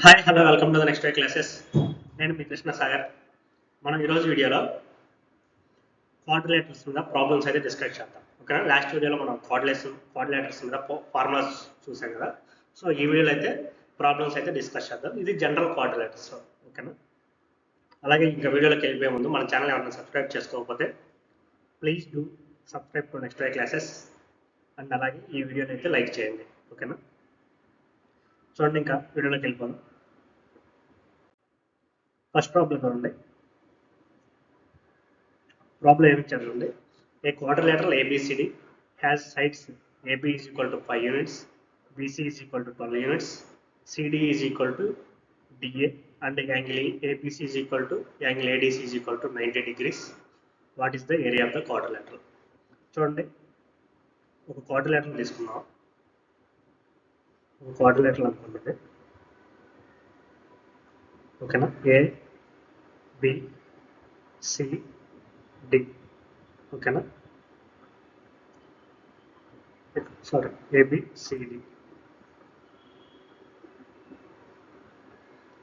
Hi hello welcome to the next day classes. నేను మీ కృష్ణ సాగర్. మనం ఈరోజు వీడియోలో క్వాడ్రిలేటర్స్ మీద ప్రాబ్లమ్స్ అయితే డిస్కస్ చేద్దాం. ఓకేనా? లాస్ట్ వీడియోలో మనం క్వాడ్రిలేటర్స్ మీద ఫార్ములాస్ చూసాం కదా. సో ఈ వీడియోలో అయితే ప్రాబ్లమ్స్ అయితే డిస్కస్ చేద్దాం. ఇది జనరల్ క్వాడ్రిలేటర్స్. ఓకేనా? అలాగే ఇంకా వీడియోలోకి వెళ్ళిపోయే ముందు మన ఛానల్ ఏమైనా సబ్స్క్రైబ్ చేసుకోకపోతే please do subscribe to next day classes and అలాగే ఈ వీడియోని అయితే లైక్ చేయండి. ఓకేనా? చూడండి, ఇంకా వీడియోలోకి వెళ్ళిపోదాం. ఫస్ట్ ప్రాబ్లం చూడండి. ప్రాబ్లం ఏమి ఇచ్చారు చూడండి. ఏ quadrilateral ABCD has sides AB is equal to 5 units, BC is equal to 12 units, CD is equal to DA and angle ABC is equal to angle ADC is equal to 90 degrees. What is the area of the quadrilateral? చూడండి, ఒక quadrilateral తీసుకున్నాం. ఒక quadrilateral అనుకుంటుంది. ఓకేనా? A B C D. ఓకేనా? Sorry, ABCD.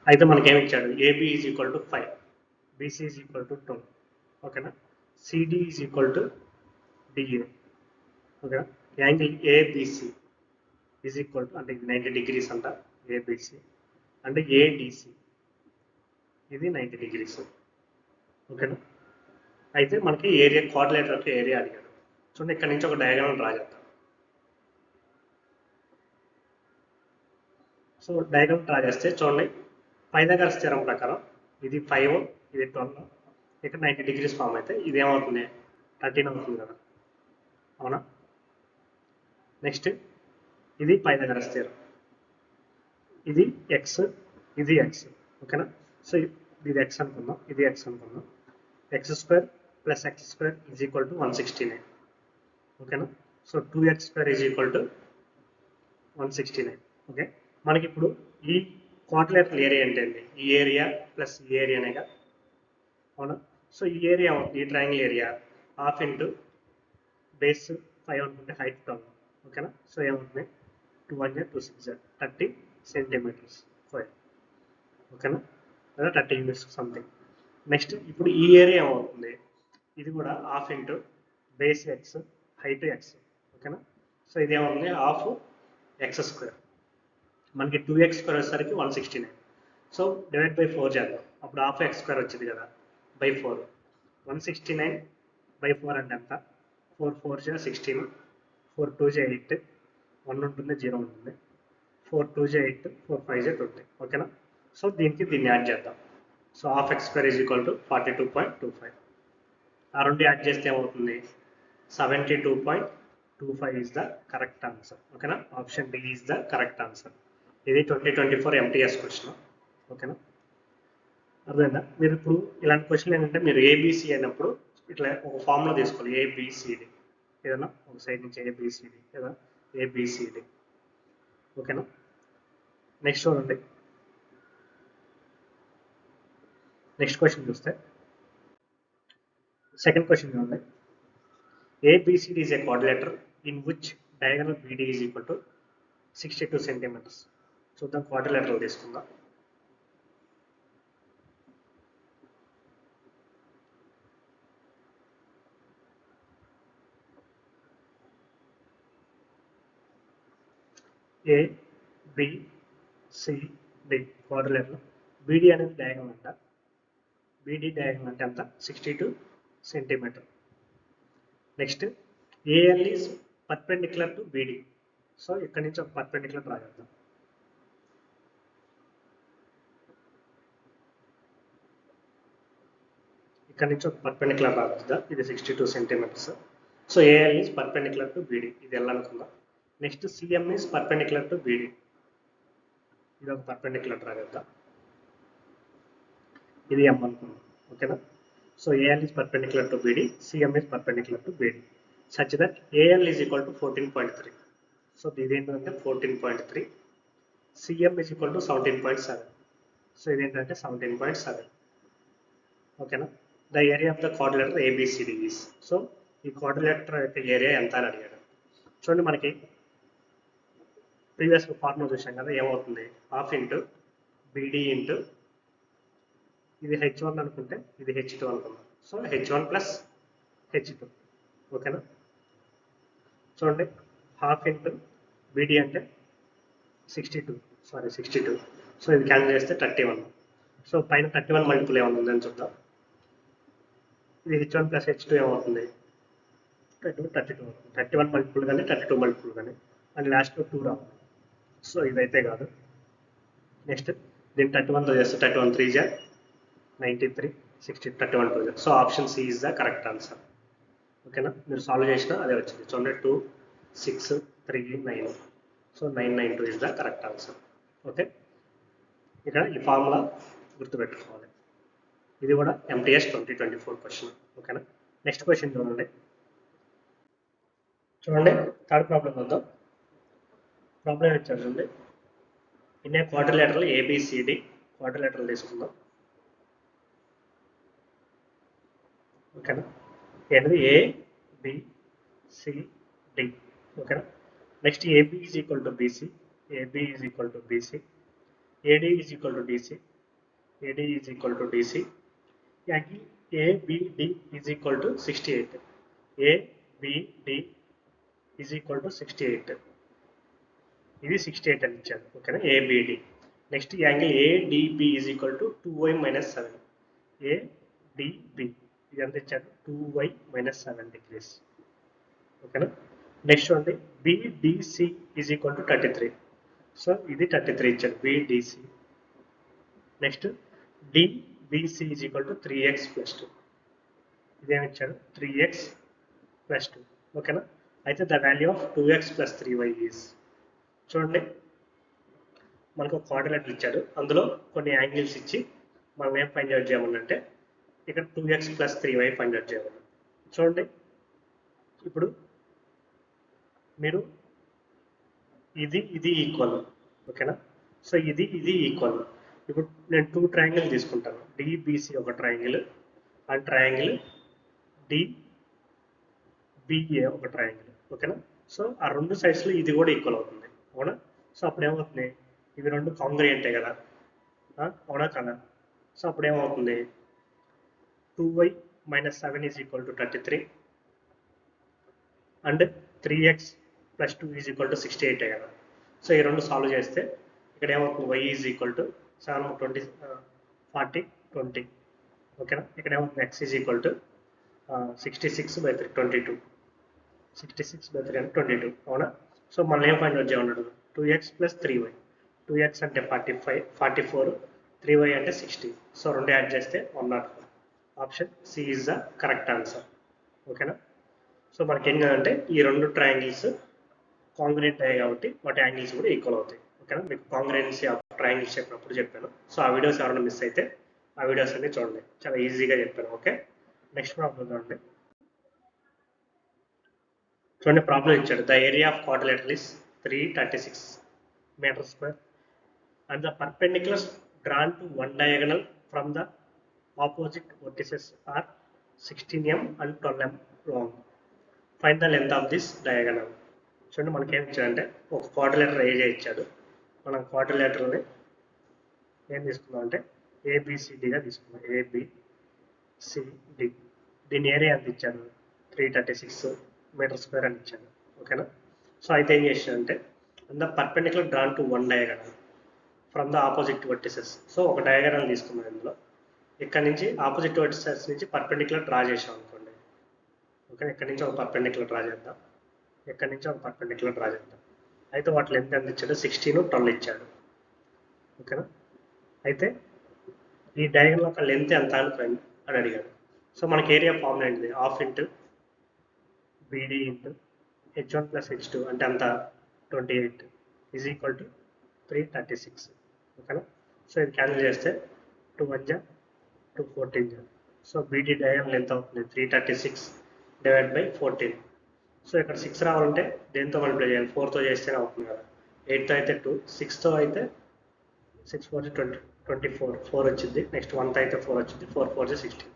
అయితే మనకి ఏమి ఇచ్చాడు? AB is equal to 5, BC is equal to 12. ఓకేనా? CD is equal to DA. ఓకేనా? Angle ABC is equal to, అంటే ఇది 90 డిగ్రీస్ అంట ఏబిసి, అంటే ఏడిసి ఇది 90 డిగ్రీస్. ఓకేనా? అయితే మనకి ఏరియా క్వాడ్రిలేటరల్ ఏరియా అడిగాడు. చూడండి, ఇక్కడ నుంచి ఒక డయాగ్రామ్ డ్రా చేద్దాం. సో డయాగ్రామ్ డ్రా చేస్తే చూడండి, పైథాగరస్ థీరం ప్రకారం ఇది 5, ఇది 12, ఇక్కడ 90 డిగ్రీస్ ఫామ్ అయితే ఇది ఏమవుతుంది? 13 అవుతుంది కదా, అవునా? నెక్స్ట్ ఇది పైథాగరస్ థీరం, ఇది ఎక్స్, ఇది ఎక్స్. ఓకేనా? సో ఇది ఎక్స్ అనుకుందాం, ఇది ఎక్స్ అనుకుందాం. X square plus X square is equal to 169. ఓకేనా? So 2x square is equal to 169. Okay, మనకి ఇప్పుడు ఈ క్వాడ్రిలేటరల్ ఏరియా ఏంటండి? ఈ ఏరియా ప్లస్ ఈ ఏరియానేగా, అవునా? సో ఈ ఏరియా అవుతుంది, ఈ triangle area half into base 5 అనుకుంటే హైట్ 12. ఓకేనా? సో ఏమవుతుంది? 2 1 2 6 30 సెంటీమీటర్స్ స్క్వేర్. ఓకేనా? లేదా 30 యూనిట్స్ సంథింగ్. నెక్స్ట్ ఇప్పుడు ఈ ఏరియా ఏమవుతుంది? ఇది కూడా half into base X height X. ఓకేనా? సో ఇది ఏమవుతుంది? Half x square. మనకి 2x స్క్వేర్ వచ్చేసరికి 169. సో డివైడ్ బై 4 చేద్దాం, అప్పుడు హాఫ్ ఎక్స్ స్క్వేర్ వచ్చింది కదా, బై 4. 169 బై 4 అంటే ఎంత? 4 4 16, 4 2 8, 1 ఉంటుంది, 0 ఉంటుంది. 4 2 8, 4 5 20. ఓకేనా? సో దీన్ని యాడ్ చేద్దాం. So half x square is equal to 42.25. ఆ రెండు యాడ్ చేస్తే ఏమవుతుంది? 72.25 ఈజ్ ద కరెక్ట్ ఆన్సర్. ఓకేనా? Option D is the correct answer. ఇది 2024 MTS క్వశ్చన్. ఓకేనా? అర్థమైందా? మీరు ఇప్పుడు ఇలాంటి క్వశ్చన్ ఏంటంటే, మీరు ఏబిసి అయినప్పుడు ఇట్లా ఒక ఫార్ములా తీసుకోవాలి. ఏబిసిడి, ఏదైనా ఒక సైడ్ నుంచి ఏబిసిడి లేదా ఏబిసిడి. ఓకేనా? నెక్స్ట్ చూడండి, నెక్స్ట్ క్వశ్చన్ చూస్తే సెకండ్ క్వశ్చన్ చూడండి. ABCD is a quadrilateral in which diagonal BD is equal to 62 centimetres. చూద్దాం, క్వాడ్రిలేటరల్ తీసుకుందాం. A B C D quadrilateral. BD అనేది డయాగనల్ అంట. బీడీ డయాగనల్ అంటే ఎంత? 62 centimetre. Next AL is perpendicular to BD. So ఇక్కడ నుంచి ఒక పర్పెండిక్యులర్ డ్రా చేద్దాం. ఇక్కడ నుంచి ఒక పర్పెండిక్యులర్ డ్రా చేద్దాం. ఇది 62 సెంటీమీటర్స్. So AL is perpendicular to BD, ఇది ఎల్ అనుకుందాం. Next CM is perpendicular to BD, ఇది ఒక పర్పెండిక్యులర్ డ్రా చేద్దాం. ఇది ఎం అనుకుందాం. ఓకేనా? So AL is perpendicular to BD, CM is perpendicular to BD such that AL is equal to 14.3. So ఇదేంటంటే 14.3. CM is equal to 17.7. So ఇదేంటంటే 17.7. ఓకేనా? The area of the quadrilateral ABCD is. So ఈ quadrilateral యొక్క area ఎంత అని అడిగాడు. చూడండి, మనకి ప్రీవియస్ ఫార్ములా చూసాం కదా, ఏమవుతుంది? హాఫ్ ఇంటూ బీడీ ఇంటూ ఇది H1 అనుకుంటే ఇది H2 అనుకుందాం. సో H1 ప్లస్ H2 ఓకేనా. చూడండి హాఫ్ ఇంటూ బీడీ అంటే 62. సో ఇది క్యాన్సిల్ చేస్తే 31. సో పైన 31 మల్టిపుల్ ఏమైనా ఉందని చూద్దాం. ఇది H1 ప్లస్ H2 ఏమవుతుంది 32. 31 మల్టిపుల్ కానీ 32 మల్టిపుల్ కానీ అండ్ లాస్ట్లో 2 రావాలి. సో ఇదైతే కాదు. నెక్స్ట్ దీన్ని 31తో చేస్తే 31 3 జా 93 60 31 2 జా. So option C is the correct answer ఓకేనా. మీరు సాల్వ్ చేసినా అదే వచ్చింది. చూడండి 2 6 3 9. So 992 is the correct answer okay. ఇక్కడ ఈ ఫార్ములా గుర్తుపెట్టుకోవాలి. ఇది కూడా MTS 2024 క్వశ్చన్ ఓకేనా. నెక్స్ట్ క్వశ్చన్ చూడండి. థర్డ్ ప్రాబ్లం వద్దాం. ప్రాబ్లం ఇచ్చారు చూడండి. In a quadrilateral ABCD quadrilateral తీసుకుందాం ఓకేనా. ఏంటది ABCD ఓకేనా. Next AB is equal to BC, AB is equal to BC, AD is equal to DC, AD is equal to DC, angle ABD is equal to 68, ABD is equal to 68. ఇది 68 అని ఇచ్చారు ఓకేనా ABD. Next angle ADB is equal to 2y minus 7, ADB ఇది ఎంత ఇచ్చారు 2y minus 7 degrees ఓకేనా. Next చూడండి BDC is equal to 33. So ఇది 33 ఇచ్చారు BDC. Next DBC is equal to 3x plus 2. ఇదేమి ఇచ్చారు 3x ప్లస్ 2 ఓకేనా. అయితే the value of 2x plus 3y is చూడండి మనకు క్వాడ్రిలేటరల్ ఇచ్చాడు. అందులో కొన్ని యాంగిల్స్ ఇచ్చి మనం ఏం ఫైండ్ అవుట్ చేయమనంటే ఇక్కడ 2x plus 3y find out చేయమని. చూడండి ఇప్పుడు మీరు ఇది ఈక్వల్ ఓకేనా. సో ఇది ఈక్వల్. ఇప్పుడు నేను 2 ట్రయాంగిల్ తీసుకుంటాను. DBC ఒక ట్రయాంగిల్ అండ్ ట్రయాంగిల్ DBA ఒక ట్రయాంగిల్ ఓకేనా. సో ఆ రెండు సైడ్స్లో ఇది కూడా ఈక్వల్ అవుతుంది అవునా. సో అప్పుడు ఏమవుతుంది ఇవి రెండు కాంగ్రియంటే కదా అవునా కదా. సో అప్పుడు ఏమవుతుంది 2y minus 7 is equal to 33 and 3x plus 2 is equal to 68 కదా. సో ఈ రెండు సాల్వ్ చేస్తే ఇక్కడ ఏమవుతుంది y ఈజ్ ఈక్వల్ టు 7 20 40 20 ఓకేనా. ఇక్కడ ఏమవుతుంది x ఈజ్ ఈక్వల్ టు 66/3 22, 66/3 అంటే 22 అవునా. సో మనం ఏం ఫైండ్ అవుట్ చేయమన్నాడు 2x ప్లస్ 3y. 2x అంటే 45 44, 3y అంటే 60. సో రెండు యాడ్ చేస్తే 104. Option C is the correct answer ఓకేనా. సో మనకి ఏం కాదంటే ఈ రెండు ట్రయాంగిల్స్ కాంగ్రియంట్ అయ్యాయి కాబట్టి వాటి యాంగిల్స్ కూడా ఈక్వల్ అవుతాయి ఓకేనా. మీకు కాంగ్రియంసీ ఆఫ్ ట్రయాంగిల్స్ చెప్పినప్పుడు చెప్పాను. సో ఆ వీడియోస్ ఎవరైనా మిస్ అయితే ఆ వీడియోస్ అన్ని చూడండి, చాలా ఈజీగా చెప్పాను ఓకే. నెక్స్ట్ ప్రాబ్లం చూడండి ప్రాబ్లం ఇచ్చాడు. The area of quadrilateral is 336 metre square and the perpendiculars drawn to one diagonal from the opposite vertices are 16 m and 12 m long. Find the length of this diagonal. చూడండి మనకి ఏం ఇచ్చాడంటే ఒక quadrilateral area ఇచ్చాడు. మనం క్వాడ్రిలేటరల్ని ఏం తీసుకుందాం అంటే ABCDగా తీసుకుందాం. ABCD దీని ఏరియా ఎంత ఇచ్చాడు 336 మీటర్ స్క్వేర్ అని ఇచ్చాడు ఓకేనా. సో అయితే ఏం చేసాడంటే the perpendicular drawn to one diagonal from the opposite vertices. So ఒక డయాగ్రామ్ తీసుకున్నాం. ఇందులో ఇక్కడ నుంచి ఆపోజిట్ వర్టిసెస్ నుంచి పర్పెండిక్యులర్ డ్రా చేసాం అనుకోండి ఓకే. ఇక్కడ నుంచి ఒక పర్పెండిక్యులర్ డ్రా చేద్దాం, ఇక్కడ నుంచి ఒక పర్పెండిక్యులర్ డ్రా చేద్దాం. అయితే వాటి లెంత్ ఎంత ఇచ్చాడు 16 12 ఇచ్చాడు ఓకేనా. అయితే ఈ డయాగ్రామ్ యొక్క లెంత్ ఎంత అని అడిగాడు. సో మనకి ఏరియా ఫార్ములా ఏంటిది half into BD into H1 plus H2 అంటే అంత 28 ఈజ్ ఈక్వల్ టు 336 ఓకేనా. సో ఇది క్యాన్సిల్ చేస్తే 2 1 జా 2 14 జా. సో BD డయాగ్రామ్ ఎంత అవుతుంది 336 డివైడ్ బై 14. సో ఇక్కడ 6 రావాలంటే దేంతో మల్టిప్లై చేయాలి 4తో చేస్తేనే అవుతుంది కదా. 8తో అయితే 2, 6తో అయితే 6 4 24 4 వచ్చింది. నెక్స్ట్ 1తో అయితే 4 వచ్చింది, 4 4 16.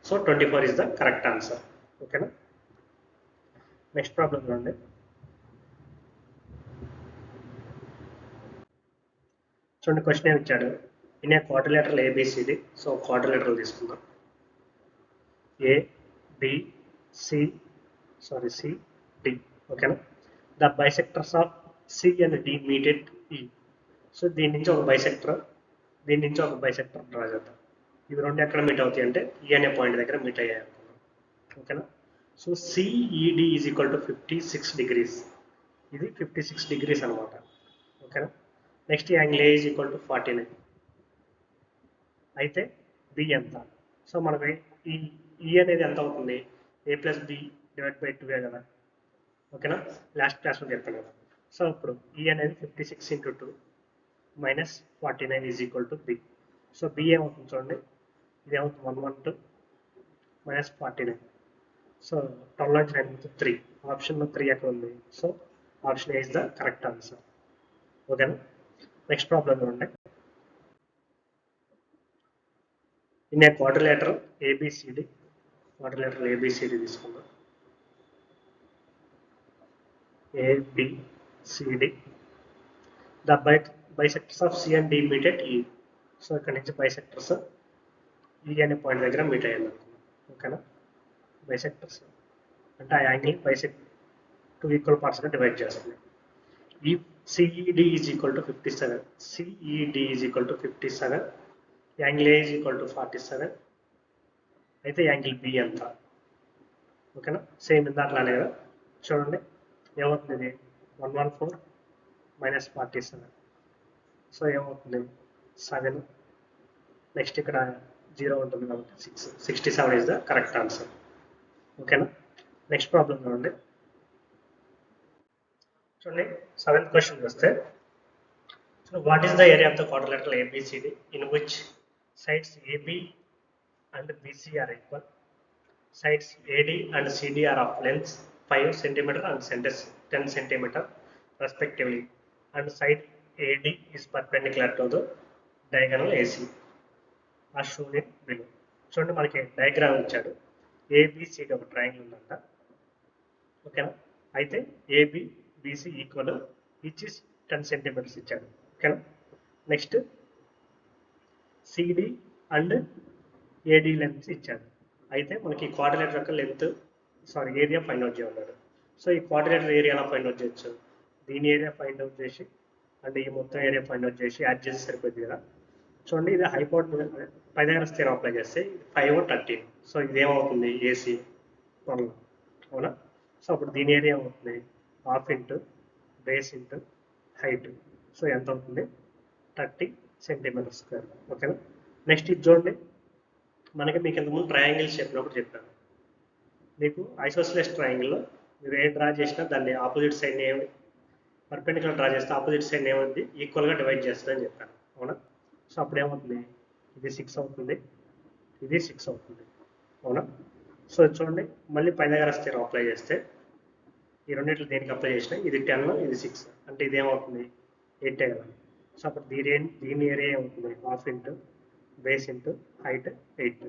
So 24 is the correct answer ఓకేనా. నెక్స్ట్ ప్రాబ్లం చూడండి. చూడండి క్వశ్చన్ ఏమి ఇచ్చాడు in a quadrilateral ABCD. So quadrilateral తీసుకుందాం. A B C C D. ఓకేనా. The bisectors of C and D meet at E. So దీని నుంచి ఒక బైసెక్టర్, దీని నుంచి ఒక బైసెక్టర్ డ్రా చేద్దాం. ఇవి రెండు ఎక్కడ మీట్ అవుతాయి అంటే ఈ అనే పాయింట్ దగ్గర మీట్ అయ్యాయి అనుకున్నాం. ఓకేనా. So CED is equal to 56 degrees. ఇది 56 degrees అనమాట. ఓకేనా. Next angle A is equal to 49. అయితే బి ఎంత? సో మనకి ఈ ఈ అనేది ఎంత అవుతుంది? ఏ ప్లస్ బి డివైడ్ బై 2 కదా. ఓకేనా. లాస్ట్ క్లాస్లో చెప్పాను కదా. సో ఇప్పుడు ఈ అనేది 56 into 2 minus 49 is equal to B. So B ఏమవుతుంది చూడండి, ఇది ఏమవుతుంది 112 minus 49. సో 12 నుంచి 9 3. ఆప్షన్లో 3 ఎక్కడ ఉంది? So option A is the correct answer. ఓకేనా. నెక్స్ట్ ప్రాబ్లం చూడండి. In a quadrilateral ABCD, quadrilateral ABCD తీసుకుందాం. ABCD. The bisectors of C and D meet at E. So ఇక్కడ నుంచి బైసెక్టర్స్ ఈ అనే పాయింట్ దగ్గర మీట్ అయ్యాలి అనుకున్నాం. ఓకేనా. బైసెక్టర్స్ అంటే ఆ యాంగిల్ బైసెక్ట్ 2 ఈక్వల్ పార్ట్స్గా డివైడ్ చేస్తుంది. ఈ CED is equal to 57. CED is equal to 57. Angle A is equal to 47. అయితే యాంగిల్ బి ఎంత? ఓకేనా. సేమ్ ఇందాకలానే కదా. చూడండి ఏమవుతుంది, ఇది 114 minus 47. సో ఏమవుతుంది 7. నెక్స్ట్ ఇక్కడ 0 ఉంటుంది కాబట్టి 67 ఈజ్ ద కరెక్ట్ ఆన్సర్. ఓకేనా. నెక్స్ట్ ప్రాబ్లం చూడండి. 7th క్వశ్చన్ వస్తే, so what is the area of the quadrilateral A B C D in which sides AB and BC are equal, sides AD and CD are of length 5 cm and 10 cm respectively, and side AD is perpendicular to the diagonal AC as shown in below. చూడండి మనకి diagram ఇచ్చాడు. A B C D ఒక triangle ఉందంట. ఓకేనా. అయితే AB BC equal, each is 10 cm ఇచ్చాడు. ఓకేనా. Next CD and AD length ఇచ్చాడు. అయితే మనకి క్వాడ్రిలేటర్ యొక్క లెంత్ ఏరియా ఫైండ్ అవుట్ చేయమన్నాడు. సో ఈ క్వాడ్రిలేటర్ ఏరియాలో ఫైండ్ అవుట్ చేయొచ్చు. దీని ఏరియా ఫైండ్ అవుట్ చేసి అంటే ఈ మొత్తం ఏరియా ఫైండ్ అవుట్ చేసి యాడ్ చేసి సరిపోద్ది కదా. చూడండి ఇది పైథాగరస్ థియరం అప్లై చేస్తే 5 13. సో ఇదేమవుతుంది ఏసీ 12. అవునా. సో అప్పుడు దీని ఏరియా అవుతుంది half into base into height. So ఎంత అవుతుంది 30 cm². ఓకేనా. నెక్స్ట్ ఇది చూడండి, మనకి మీకు ఇంతకుముందు ట్రయాంగిల్స్ చెప్పినప్పుడు చెప్పాను. మీకు ఐసోస్లెస్ ట్రయాంగిల్లో మీరు ఏ డ్రా చేసినా దాన్ని ఆపోజిట్ సైడ్ ఏమి పర్పెండిక్యులర్ డ్రా చేస్తే ఆపోజిట్ సైడ్ ఏమవుతుంది ఈక్వల్గా డివైడ్ చేస్తుందని చెప్పాను. అవునా. సో అప్పుడు ఏమవుతుంది, ఇది 6 అవుతుంది, ఇది 6 అవుతుంది. అవునా. సో చూడండి మళ్ళీ పైథాగరస్ థియరం అప్లై చేస్తే ఈ రెండింటిలో దేనికి అప్లై చేసినా ఇది 10, ఇది 6 అంటే ఇది ఏమవుతుంది 8 కదా. సో అప్పుడు దీని ఏరియా ఏమవుతుంది half into base into height 8.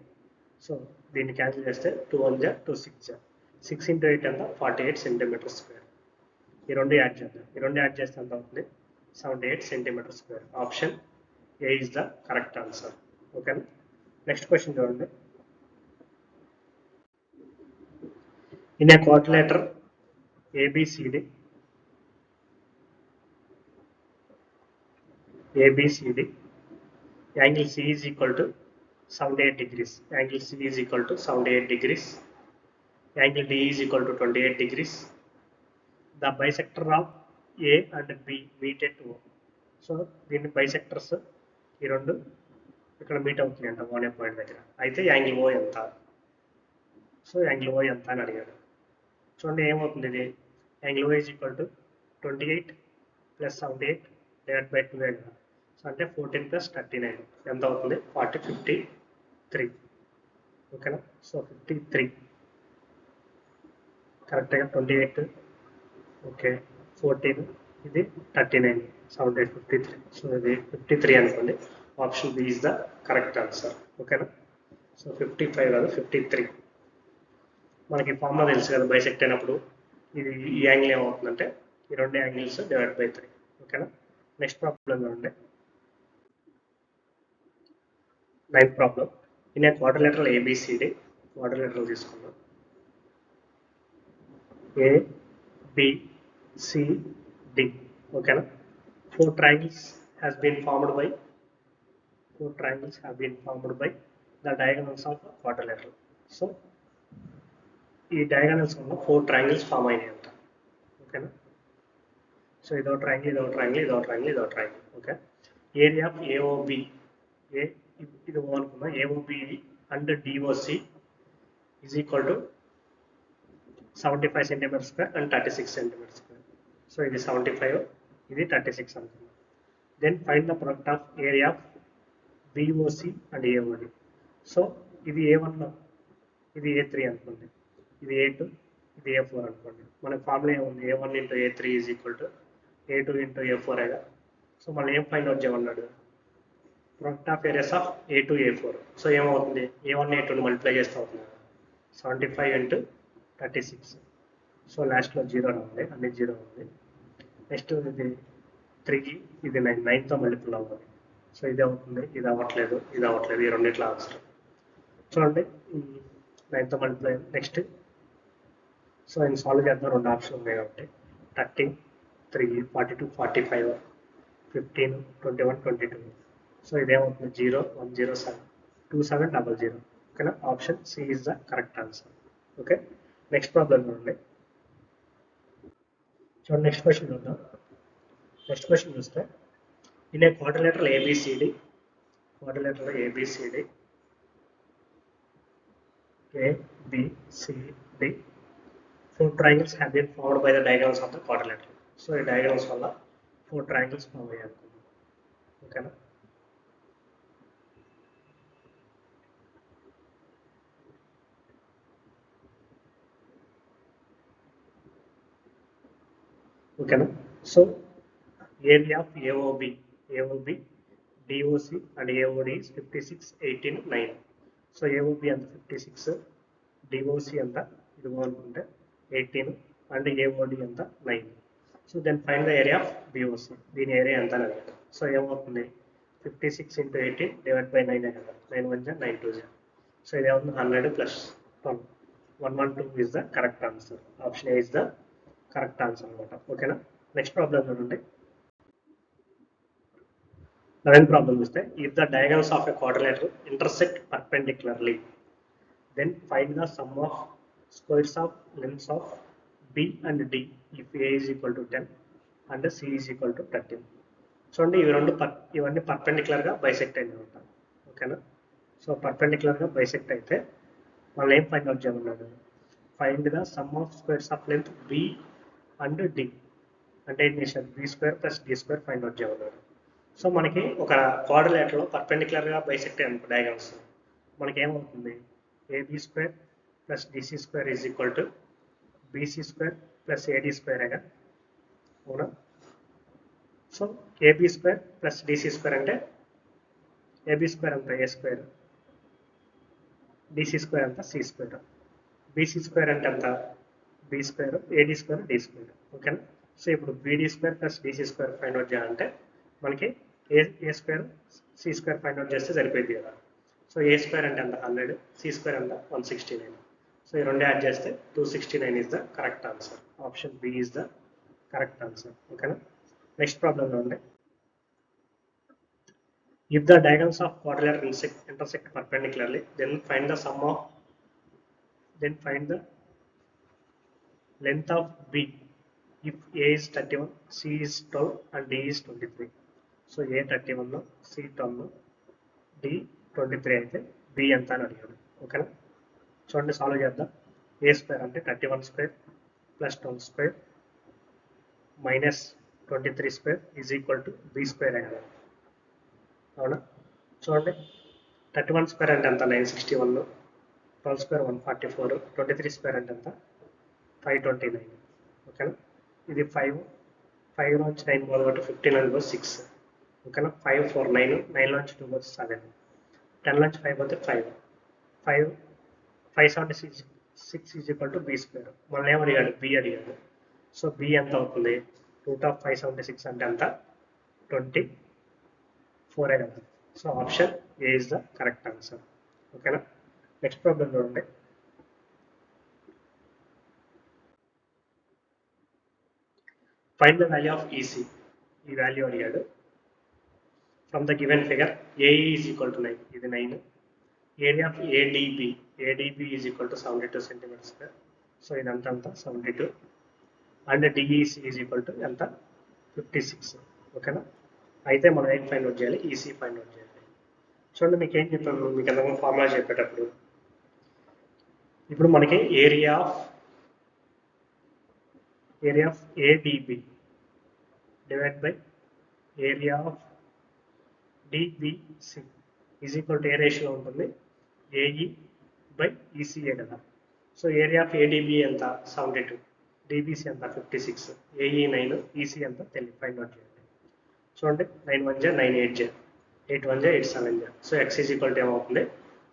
So దీన్ని క్యాన్సిల్ చేస్తే 2 1 జా 2 6 జా 6 into 8 ఎంత 48 cm². ఈ రెండు యాడ్ చేద్దాం. ఈ రెండు యాడ్ చేస్తే ఎంత అవుతుంది 78 cm². Option A is the correct answer. ఓకేనా. నెక్స్ట్ క్వశ్చన్ చూడండి. In a quadrilateral ABCD, angle C is equal to 78 degrees. Angle C is equal to 78 degrees. Angle D is equal to 28 degrees. The bisector of A and B meet at O. So దీన్ని bisectors ఈ రెండు ఇక్కడ meet అవుతున్నాయి అంట 1 point దగ్గర. అయితే angle O ఎంత? So angle O ఎంత అని అడిగాడు. చూడండి ఏమవుతుంది, ఇది angle O is equal to 28 plus 78 divided by 2 కదా. సో అంటే 14 plus 39 ఎంత అవుతుంది 53. ఓకేనా. సో 53 కరెక్ట్గా 28 ఓకే 14 ఇది 39 78 53. సో ఇది 53 అనుకోండి. Option B is the correct answer. ఓకేనా. సో 55 కాదు 53. మనకి ఫార్ములా తెలుసు కదా, బైసెక్ట్ అయినప్పుడు ఇది ఈ యాంగిల్ ఏమవుతుందంటే ఈ రెండు యాంగిల్స్ డివైడ్ బై 3. ఓకేనా. నెక్స్ట్ ప్రాబ్లం చూడండి. Ninth problem in a quadrilateral ABCD quadrilateral తీసుకున్నాం ఏ బి సి డి ఓకేనా four triangles have been formed by the diagonals of a quadrilateral. So ఈ diagonals వల్ల 4 triangles ఫామ్ అయినాయి అంట ఓకేనా సో ఇదో ట్రయాంగిల్ ఇదో ట్రయాంగిల్ ఇదో ట్రయాంగిల్ ఇదో triangle okay area of AOB ఏ ఇది అనుకుందాం AOB and DOC is equal to 75 centimeter square and 36 centimeter square. So ఇది 75 ఇది 36 అనుకుందాం then find the product of area of BOC and AOD. So ఇది A1 ఇది A3 అనుకోండి ఇది A2 ఇది A4 అనుకోండి మనకి ఫార్ములా ఏముంది A1 into A3 is equal to A2 into A4 అయ్యా సో మనం ఏం ఫైండ్ అవుట్ చేయమన్నాడు product of areas of A2 A4 so ఏమవుతుంది A1 A2ని మల్టిప్లై చేస్తూ అవుతుంది 75 into 36 సో లాస్ట్లో 0 ఉంది అన్ని 0 ఉంది నెక్స్ట్ ఇది 3 ఇది 9తో మల్టిపుల్ అవ్వాలి సో ఇది అవుతుంది ఇది అవ్వట్లేదు ఈ రెండిట్లో అవసరం చూడండి 9తో మల్టిప్లై నెక్స్ట్ సో నేను సాల్వ్ చేద్దాం రెండు ఆప్షన్ ఉన్నాయి కాబట్టి 30 3 42 45 15 21 22 సో ఇదేమవుతుంది 0 1 0 7 2 7 0 0 ఓకేనా option C is the correct answer okay next problem చూడండి నెక్స్ట్ క్వశ్చన్ చూద్దాం నెక్స్ట్ క్వశ్చన్ చూస్తే in a quadrilateral ABCD ABCD 4 triangles have been formed by the diagonals of the quadrilateral. So ఈ diagonals వల్ల 4 triangles form అయ్యాయి ఓకేనా ఓకేనా so area of AOB DOC and AOD 56 18 9 so AOB అంత 56 doc అంత ఇదిగో అనుకుంటే 18 అండ్ ఏఓడి అంత 9 so then find the area of BOC దీని ఏరియా ఎంత అని అడిగారు సో ఏమవుతుంది 56 into 18 డివైడ్ బై 9 కదా 9 1 9 2 సో ఇది ఏమవుతుంది 100 plus 112 is the correct answer. Option A is the correct answer అనమాట ఓకేనా నెక్స్ట్ ప్రాబ్లం చూడండి 11th ప్రాబ్లం చూస్తే if the diagonals of a quadrilateral intersect perpendicularly then find the sum of squares of lengths of B and D if A is equal to 10 and C is equal to 13 చూడండి ఇవన్నీ perpendicular గా bisect అయింది అనమాట ఓకేనా so perpendicular గా bisect అయితే మనం ఏం ఫైండ్ అవుట్ చేయమన్నాడు find the sum of squares of length B and D అంటే ఏం చేశారు B² + D² ఫైండ్ అవుట్ చేయమన్నాడు సో మనకి ఒక క్వాడ్రిలేటరల్ పర్పెండిక్యులర్ గా బైసెక్ట్ అయ్యాను డయాగ్రామ్స్ మనకి ఏమవుతుంది AB² + DC² is equal to BC² + AD² అవునా సో AB² + DC² అంటే AB² అంతా A², DC² అంతా C², BC² అంటే అంత B² AD² D² ఓకేనా సో ఇప్పుడు BD² + DC² ఫైండ్ అవుట్ చేయాలంటే మనకి A² C² ఫైండ్ అవుట్ చేస్తే సరిపోయింది కదా సో A² అంటే అంత 100 C² అంత 169 సో ఈ రెండు యాడ్ చేస్తే 269 is the correct answer. Option B is the correct answer. Okay. Next problem చూడండి. If the diagonals of quadrilateral intersect perpendicularly, then find the length of B. If A is 31, C is 12 and D is 23. So A 31, C 12, D 23 అయితే B ఎంత అని అడిగాడు ఓకేనా చూడండి solve చేద్దాం A² అంటే 31² + 12² minus 23² is equal to B² అయ్యాలి అవునా చూడండి 31² అంటే ఎంత 961 12² 144 23² అంటే ఎంత 529 ఓకేనా ఇది 5 నుంచి 9 పోగొట్టు 15 పోతే 6 ఓకేనా 5 4 9 9 నుంచి 2 పోతే 7 10 నుంచి 5 పోతే 576 ఈజ్ ఈక్వల్ టు B² మళ్ళీ ఏం అడిగాడు B అడిగాడు సో B ఎంత అవుతుంది √576 అంటే ఎంత 24 కదా so option A is the correct answer. ఓకేనా. నెక్స్ట్ ప్రాబ్లం చూడండి. Find the value of EC. ఈ వాల్యూ అడిగాడు. From the given figure AE is equal to 9, ఇది 9. Area of ADB is equal to 72 centimetre square. So ఇదంతా అంతా 72. And DEC is equal to ఎంత 56. ఓకేనా. అయితే మనం ఏం ఫైండ్ అవుట్ చేయాలి, ఈసీ ఫైండ్ అవుట్ చేయాలి. చూడండి మీకు ఏం చెప్పాను, మీకు ఎంత ఫార్ములా చెప్పేటప్పుడు ఇప్పుడు మనకి area of ADB divide by area of DBC is equal to a రేషియోలో ఉంటుంది, ఏఈ బై ఈసీఏ కదా. సో ఏరియా ఆఫ్ ఏడిబి ఎంత 72, డిబిసి ఎంత 56, ఏఈ 9, ఈసీ ఎంత తెలియదు, ఫైండ్ అవుట్ చేయాలి. చూడండి 9 1 జా 9 8 జా 8 1 జా 8 7 జా. So x is equal to ఏమవుతుంది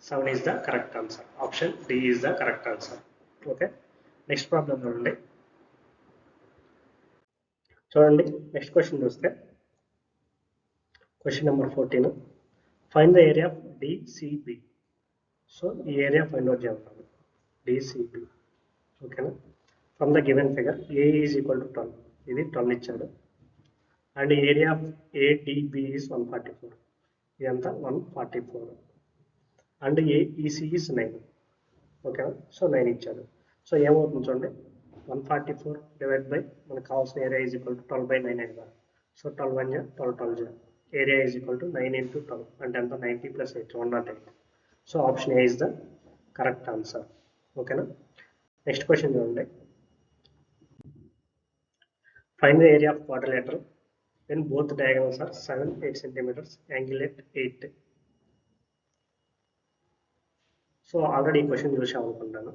7 is the correct answer. Option D is the correct answer. Okay. Next problem చూడండి. నెక్స్ట్ క్వశ్చన్ చూస్తే question number 14. Find the area of DCB. So ఈ ఏరియా ఫైండ్ అవుట్ చేస్తాను, DCB. ఓకేనా. From the given figure A is equal to 12, ఇది 12 ఇచ్చాడు. And area of ADB is 144, ఇదంతా 144. And AEC is 9. ఓకేనా. So 9 ఇచ్చాడు. So ఏమవుతుంది చూడండి, 144 డివైడ్ బై మనకు కావాల్సిన ఏరియా ఈజ్ ఈక్వల్ టు 12/9 అయిందా. సో 12 1 జా 12 12 జా, ఏరియా ఈజ్ ఈక్వల్ టు 9 × 12 అంటే ఎంత 90 + 8 108. So option A is the correct answer. ఓకేనా. నెక్స్ట్ క్వశ్చన్ చూడండి. Find the area of quadrilateral when both diagonals are 7 8 centimeters, angle at 8. So already ఈ question చూసాం అనుకుంటాను,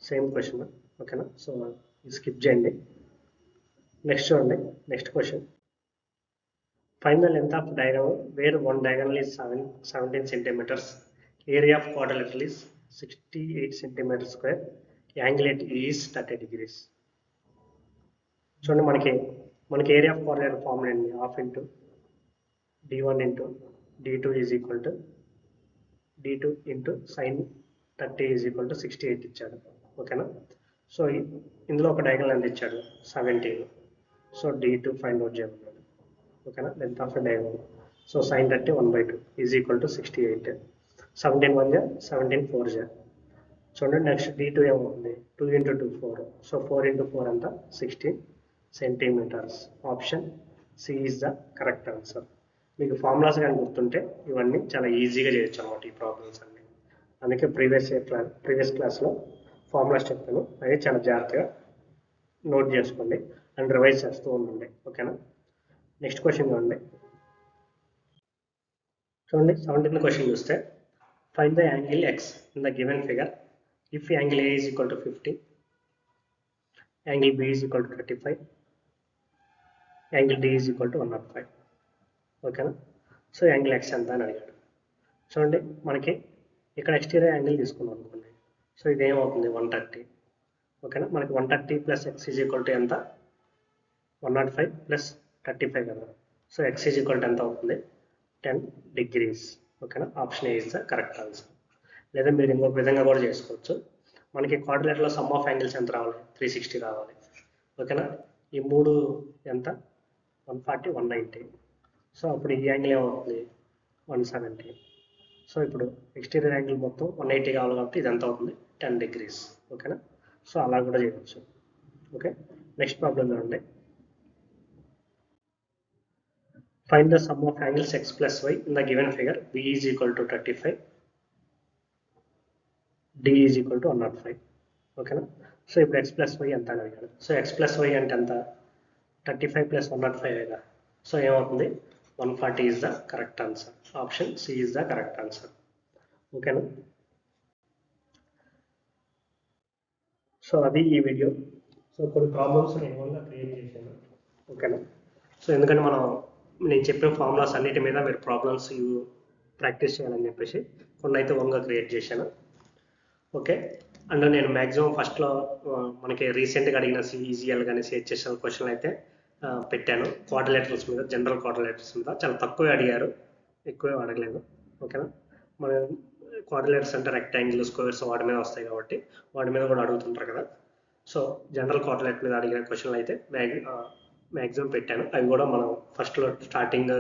సేమ్ క్వశ్చన్. ఓకేనా. సో ఇది skip చేయండి. నెక్స్ట్ చూడండి. Next question. Find the length of diagonal where one diagonal is 17 centimeters, area of quadrilateral is 68 centimeters square, angle at is 30 degrees. చూడండి మనకి area of quadrilateral formula అండి, half into d1 into d2 is equal to d2 into sin 30 is equal to 68 ఇచ్చాడు. ఓకేనా. So ఇందులో ఒక diagonal ఎంత ఇచ్చాడు 17. So d2 find out చేయమన్నాడు. ఓకేనా. Length of diagonal. So sin 30 1/2 is equal to 68. 17 1 జా 17 4 జా. చూడండి నెక్స్ట్ d2 ఏమవుతుంది 2 × 2 4. సో 4 × 4 అంతా 16 centimeters. Option C is the correct answer. మీకు ఫార్ములాస్ కానీ గుర్తుంటే ఇవన్నీ చాలా ఈజీగా చేయొచ్చు అన్నమాట ఈ ప్రాబ్లమ్స్ అన్ని. అందుకే ప్రీవియస్ క్లాస్లో ఫార్ములాస్ చెప్తాను, అవి చాలా జాగ్రత్తగా నోట్ చేసుకోండి అండ్ రివైజ్ చేస్తూ ఉండండి. ఓకేనా. నెక్స్ట్ క్వశ్చన్ చూడండి. 17th క్వశ్చన్ చూస్తే find the angle x in the given figure if angle A is equal to 50, angle B is equal to 35, angle D is equal to 105. ఓకేనా. So angle X ఎంత అని అడిగాడు. చూడండి మనకి ఇక్కడ exterior angle తీసుకున్నాం అనుకోండి. సో ఇది ఏమవుతుంది 130. ఓకేనా. మనకి 130 + ఎక్స్ ఈజ్ ఈక్వల్ టు ఎంత 105 + 35 కదా. So x is equal to ఎంత అవుతుంది 10 degrees. ఓకేనా. Option A is the correct answer. లేదా మీరు ఇంకొక విధంగా కూడా చేసుకోవచ్చు. మనకి క్వాడ్రిలేటరల్ సమ్ ఆఫ్ యాంగిల్స్ ఎంత రావాలి 360 రావాలి. ఓకేనా. ఈ మూడు ఎంత 140 190. సో అప్పుడు ఈ యాంగిల్ ఏమవుతుంది 170. సో ఇప్పుడు ఎక్స్టీరియర్ యాంగిల్ మొత్తం 180 కావాలి కాబట్టి ఇది ఎంత అవుతుంది 10 degrees. ఓకేనా. సో అలా కూడా చేయవచ్చు. ఓకే. నెక్స్ట్ ప్రాబ్లం చూడండి. Find the sum of angles x + y in the given figure b is equal to 35, d is equal to 105. ఓకేనా. సో ఇప్పుడు x + y ఎంత అని అడిగాడు. సో x + y అంటే ఎంత 35 + 105 కదా. సో ఏమవుతుంది 140 is the correct answer. Option C is the correct answer. ఓకేనా. సో అది ఈ వీడియో. సో కొన్ని ప్రాబ్లమ్స్ నేను ఓన్గా క్రియేట్ చేశాను. ఓకేనా. సో ఎందుకంటే నేను చెప్పిన ఫార్ములాస్ అన్నిటి మీద మీరు ప్రాబ్లమ్స్ ప్రాక్టీస్ చేయాలని చెప్పేసి కొన్ని అయితే ఓన్గా క్రియేట్ చేశాను. ఓకే. అండ్ నేను మ్యాక్సిమం ఫస్ట్లో మనకి రీసెంట్గా అడిగిన సిఈజిఎల్ కానీ సిహెచ్ఎస్ఎల్ క్వశ్చన్లు అయితే పెట్టాను. క్వాడ్రిలేటరల్స్ మీద, జనరల్ క్వాడ్రిలేటరల్స్ మీద చాలా తక్కువ అడిగారు. ఎక్కువే అడగలేదు. ఓకేనా? మన క్వాడ్రిలేటర్స్ అంటే రెక్టాంగిల్, స్క్వేర్స్ వాటి మీద వస్తాయి కాబట్టి వాటి మీద కూడా అడుగుతుంటారు కదా. సో జనరల్ క్వాడ్రిలేటర్ మీద అడిగిన క్వశ్చన్లు అయితే మ్యాక్సిమం పెట్టాను. అవి కూడా మనం ఫస్ట్లో స్టార్టింగ్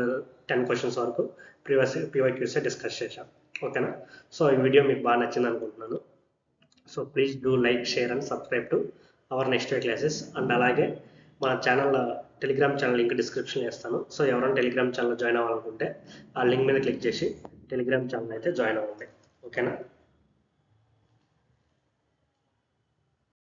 10 క్వశ్చన్స్ వరకు ప్రీవియస్ డిస్కస్ చేశాం. ఓకేనా? సో ఈ వీడియో మీకు బాగా నచ్చింది అనుకుంటున్నాను. So please do like, share and subscribe to our next day classes. And అలాగే మన channel Telegram channel link description చేస్తాను. సో ఎవరైనా టెలిగ్రామ్ ఛానల్ జాయిన్ అవ్వాలనుకుంటే ఆ లింక్ మీద క్లిక్ చేసి టెలిగ్రామ్ ఛానల్ అయితే జాయిన్ అవ్వండి. ఓకేనా?